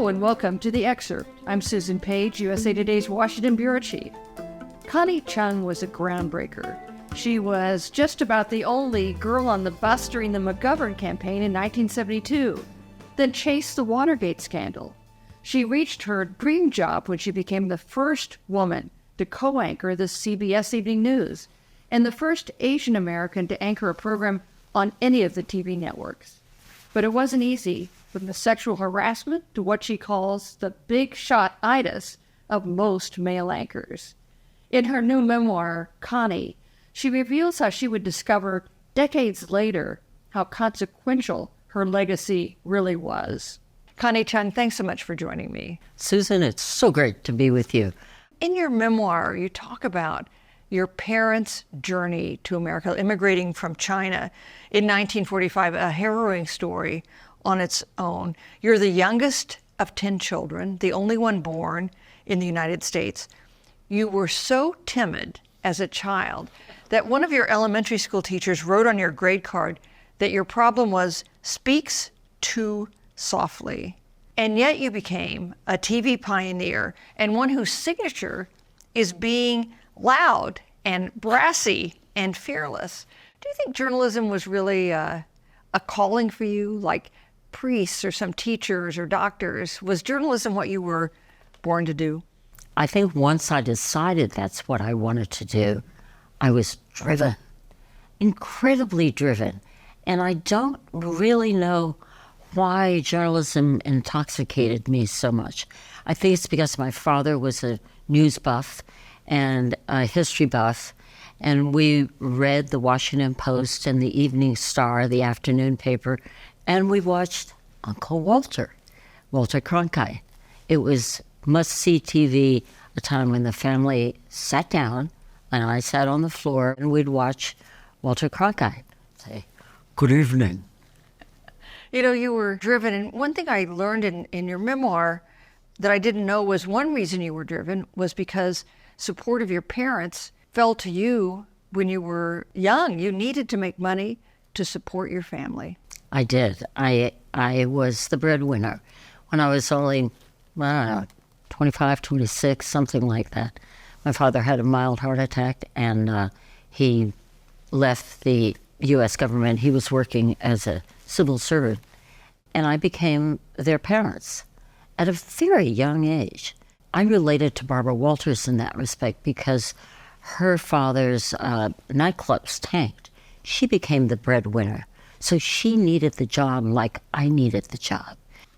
Hello and welcome to The Excerpt. I'm Susan Page, USA Today's Washington Bureau Chief. Connie Chung was a groundbreaker. She was just about the only girl on the bus during the McGovern campaign in 1972, then chased the Watergate scandal. She reached her dream job when she became the first woman to co-anchor the CBS Evening News and the first Asian American to anchor a program on any of the TV networks. But it wasn't easy, from the sexual harassment to what she calls the big shot-itis of most male anchors. In her new memoir, Connie, she reveals how she would discover decades later how consequential her legacy really was. Connie Chung, thanks so much for joining me. Susan, it's so great to be with you. In your memoir, you talk about your parents' journey to America, immigrating from China in 1945, a harrowing story on its own. You're the youngest of 10 children, the only one born in the United States. You were so timid as a child that one of your elementary school teachers wrote on your grade card that your problem was speaks too softly. And yet you became a TV pioneer and one whose signature is being loud and brassy and fearless. Do you think journalism was really a calling for you, like priests or some teachers or doctors? Was journalism what you were born to do? I think once I decided that's what I wanted to do, I was driven, incredibly driven. And I don't really know why journalism intoxicated me so much. I think it's because my father was a news buff and a history buff, and we read the Washington Post and the Evening Star, the afternoon paper, and we watched Uncle Walter Cronkite. It was must-see TV, a time when the family sat down, and I sat on the floor, and we'd watch Walter Cronkite say, "Good evening." You know, you were driven, and one thing I learned in your memoir that I didn't know was one reason you were driven was because support of your parents fell to you when you were young. You needed to make money to support your family. I did. I was the breadwinner. When I was only, I don't know, 25, 26, something like that. My father had a mild heart attack, and he left the U.S. government. He was working as a civil servant, and I became their parents at a very young age. I related to Barbara Walters in that respect because her father's nightclubs tanked. She became the breadwinner, so she needed the job like I needed the job.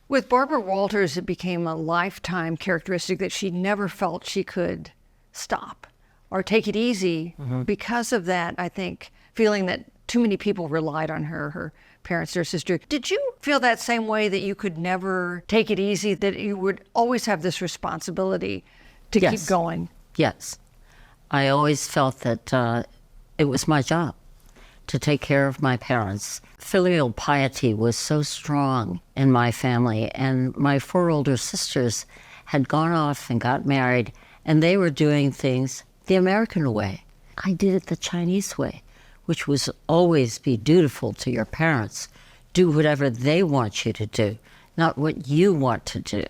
With Barbara Walters, it became a lifetime characteristic that she never felt she could stop or take it easy. Because of that, I think, feeling that too many people relied on her parents, her sister. Did you feel that same way, that you could never take it easy, that you would always have this responsibility to keep going? Yes. I always felt that it was my job to take care of my parents. Filial piety was so strong in my family, and my 4 older sisters had gone off and got married, and they were doing things the American way. I did it the Chinese way, which was always be dutiful to your parents. Do whatever they want you to do, not what you want to do.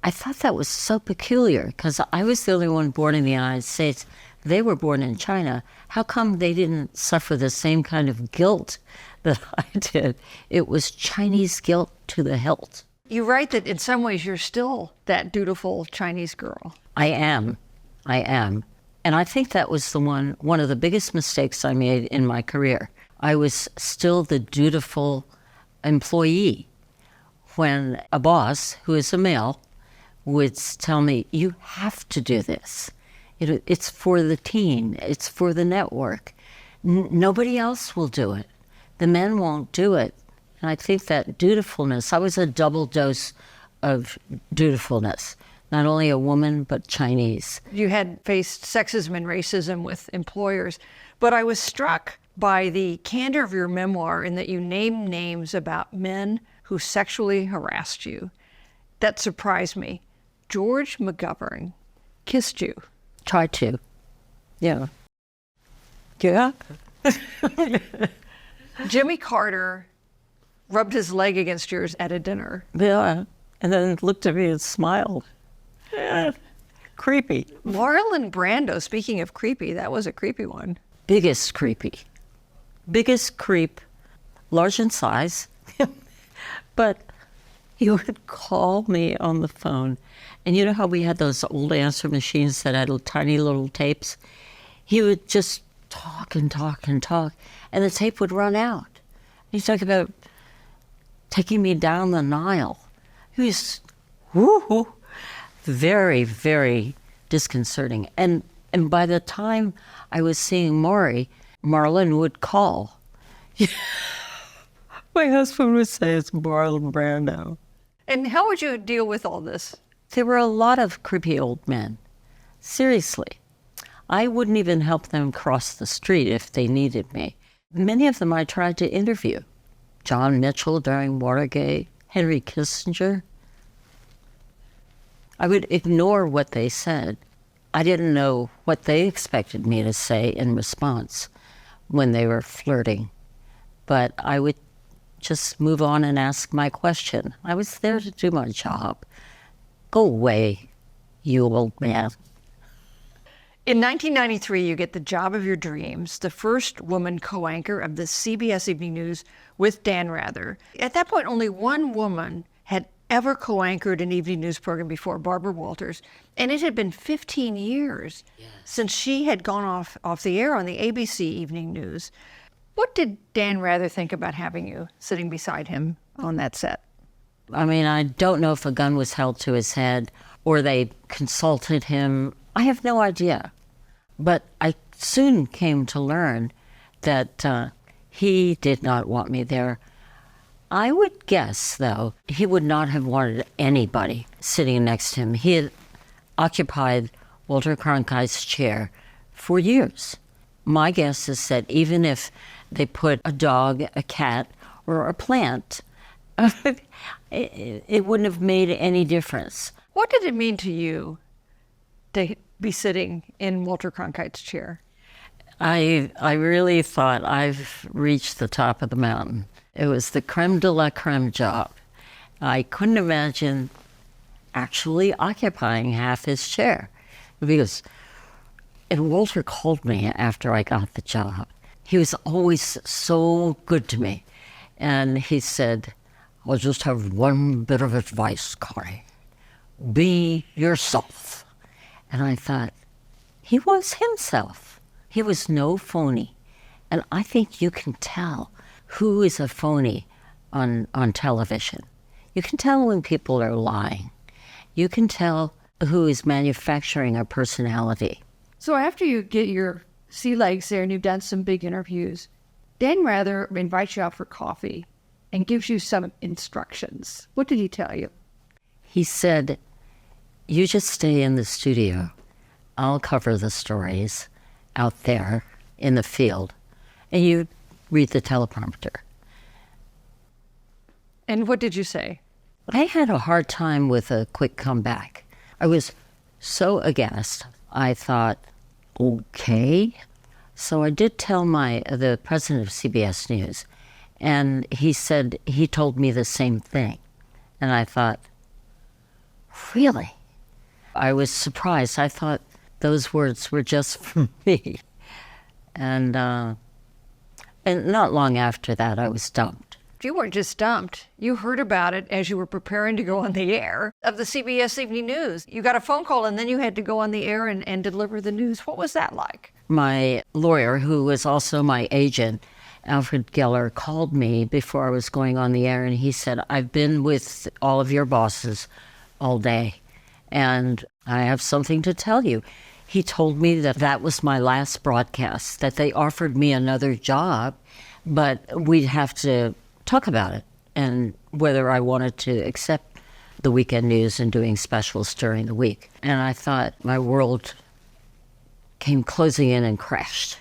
I thought that was so peculiar because I was the only one born in the United States. They were born in China. How come they didn't suffer the same kind of guilt that I did? It was Chinese guilt to the hilt. You write that in some ways you're still that dutiful Chinese girl. I am. And I think that was one of the biggest mistakes I made in my career. I was still the dutiful employee when a boss, who is a male, would tell me, "You have to do this. It's for the team. It's for the network. Nobody else will do it. The men won't do it." And I think that dutifulness, I was a double dose of dutifulness. Not only a woman, but Chinese. You had faced sexism and racism with employers, but I was struck by the candor of your memoir in that you name names about men who sexually harassed you. That surprised me. George McGovern kissed you. Tried to. Yeah. Jimmy Carter rubbed his leg against yours at a dinner. Yeah. and then looked at me and smiled. Creepy. Marlon Brando, speaking of creepy, that was a creepy one. Biggest creepy. Biggest creep, large in size. But he would call me on the phone. And you know how we had those old answer machines that had tiny little tapes? He would just talk and talk and talk, and the tape would run out. He's talking about taking me down the Nile. He was very, very disconcerting. And by the time I was seeing Maury, Marlon would call. My husband would say it's Marlon Brando. And how would you deal with all this? There were a lot of creepy old men. Seriously. I wouldn't even help them cross the street if they needed me. Many of them I tried to interview. John Mitchell during Watergate, Henry Kissinger. I would ignore what they said. I didn't know what they expected me to say in response when they were flirting. But I would just move on and ask my question. I was there to do my job. Go away, you old man. In 1993, you get the job of your dreams, the first woman co-anchor of the CBS Evening News with Dan Rather. At that point, only one woman had ever co-anchored an evening news program before, Barbara Walters, and it had been 15 years since she had gone off the air on the ABC Evening News. What did Dan Rather think about having you sitting beside him on that set? I mean, I don't know if a gun was held to his head or they consulted him. I have no idea. But I soon came to learn that he did not want me there. I would guess, though, he would not have wanted anybody sitting next to him. He had occupied Walter Cronkite's chair for years. My guess is that even if they put a dog, a cat, or a plant, it wouldn't have made any difference. What did it mean to you to be sitting in Walter Cronkite's chair? I really thought I've reached the top of the mountain. It was the creme de la creme job. I couldn't imagine actually occupying half his chair. And Walter called me after I got the job. He was always so good to me. And he said, I'll just have one bit of advice, Connie. Be yourself. And I thought, he was himself. He was no phony. And I think you can tell who is a phony on television. You can tell when people are lying. You can tell who is manufacturing a personality. So after you get your sea legs there and you've done some big interviews, Dan Rather invites you out for coffee and gives you some instructions. What did he tell you? He said, you just stay in the studio. I'll cover the stories out there in the field, and you read the teleprompter. And what did you say? I had a hard time with a quick comeback. I was so aghast. I thought, okay. So I did tell the president of CBS News, and he said he told me the same thing. And I thought, really? I was surprised. I thought those words were just for me. And not long after that, I was dumped. You weren't just dumped. You heard about it as you were preparing to go on the air of the CBS Evening News. You got a phone call, and then you had to go on the air and deliver the news. What was that like? My lawyer, who was also my agent, Alfred Geller, called me before I was going on the air, and he said, I've been with all of your bosses all day, and I have something to tell you. He told me that was my last broadcast, that they offered me another job, but we'd have to talk about it and whether I wanted to accept the weekend news and doing specials during the week. And I thought my world came closing in and crashed.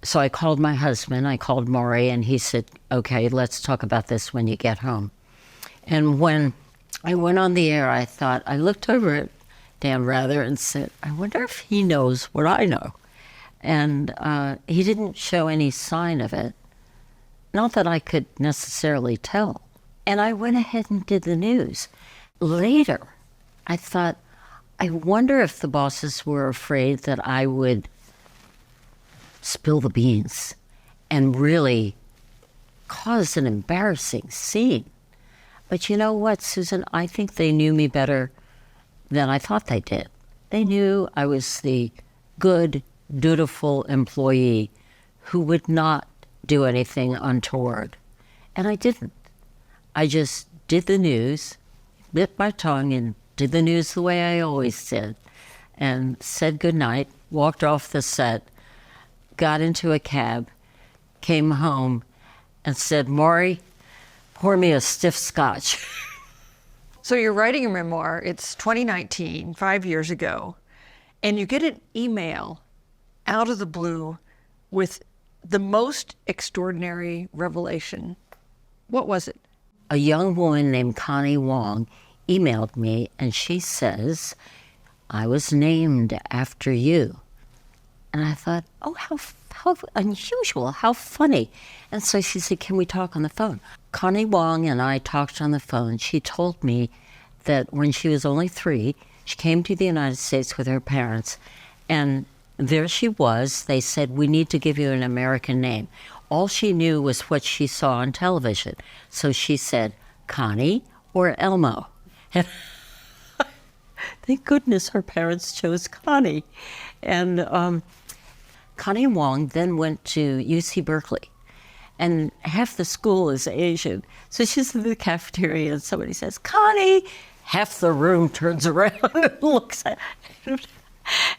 So I called my husband, I called Maury, and he said, okay, let's talk about this when you get home. And when I went on the air, I looked over at Dan Rather and said, I wonder if he knows what I know. And he didn't show any sign of it. Not that I could necessarily tell. And I went ahead and did the news. Later, I thought, I wonder if the bosses were afraid that I would spill the beans and really cause an embarrassing scene. But you know what, Susan? I think they knew me better than I thought they did. They knew I was the good, dutiful employee who would not do anything untoward. And I didn't. I just did the news, bit my tongue, and did the news the way I always did, and said goodnight, walked off the set, got into a cab, came home, and said, Maury, pour me a stiff scotch. So you're writing a memoir. It's 2019, 5 years ago, and you get an email out of the blue with the most extraordinary revelation. What was it? A young woman named Connie Chung emailed me, and she says, I was named after you. And I thought, oh, how unusual, how funny. And so she said, can we talk on the phone? Connie Chung and I talked on the phone. She told me that when she was only 3, she came to the United States with her parents, and there she was. They said, we need to give you an American name. All she knew was what she saw on television. So she said, Connie or Elmo. And thank goodness her parents chose Connie. And Connie Chung then went to UC Berkeley. And half the school is Asian. So she's in the cafeteria and somebody says, Connie! Half the room turns around and looks at her.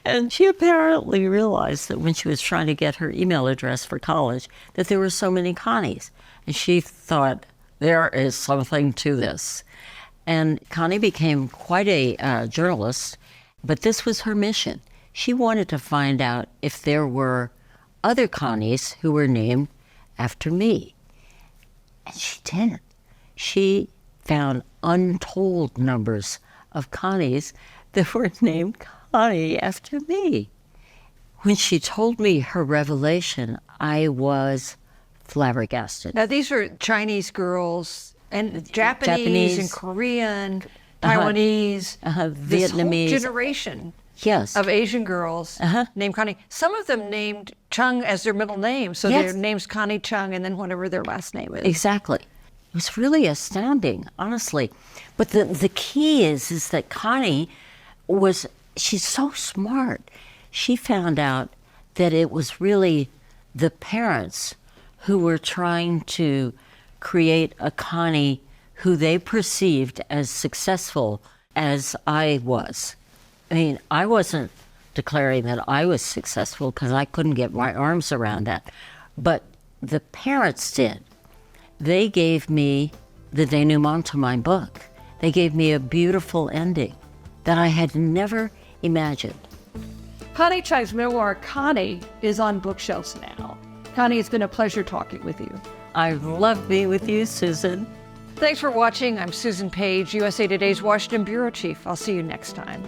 And she apparently realized that when she was trying to get her email address for college, that there were so many Connies. And she thought, there is something to this. And Connie became quite a journalist, but this was her mission. She wanted to find out if there were other Connies who were named after me. And she did. She found untold numbers of Connies that were named Connie after me. When she told me her revelation, I was flabbergasted. Now, these are Chinese girls and Japanese and Korean, Taiwanese, this Vietnamese. whole generation Yes. of Asian girls named Connie. Some of them named Chung as their middle name, so Yes. their name's Connie Chung and then whatever their last name is. Exactly. It was really astounding, honestly. But the key is that Connie she's so smart. She found out that it was really the parents who were trying to create a Connie who they perceived as successful as I was. I mean, I wasn't declaring that I was successful because I couldn't get my arms around that. But the parents did. They gave me the denouement to my book. They gave me a beautiful ending that I had never imagined. Connie Chung's memoir, Connie, is on bookshelves now. Connie, it's been a pleasure talking with you. I love being with you, Susan. Thanks for watching. I'm Susan Page, USA Today's Washington Bureau Chief. I'll see you next time.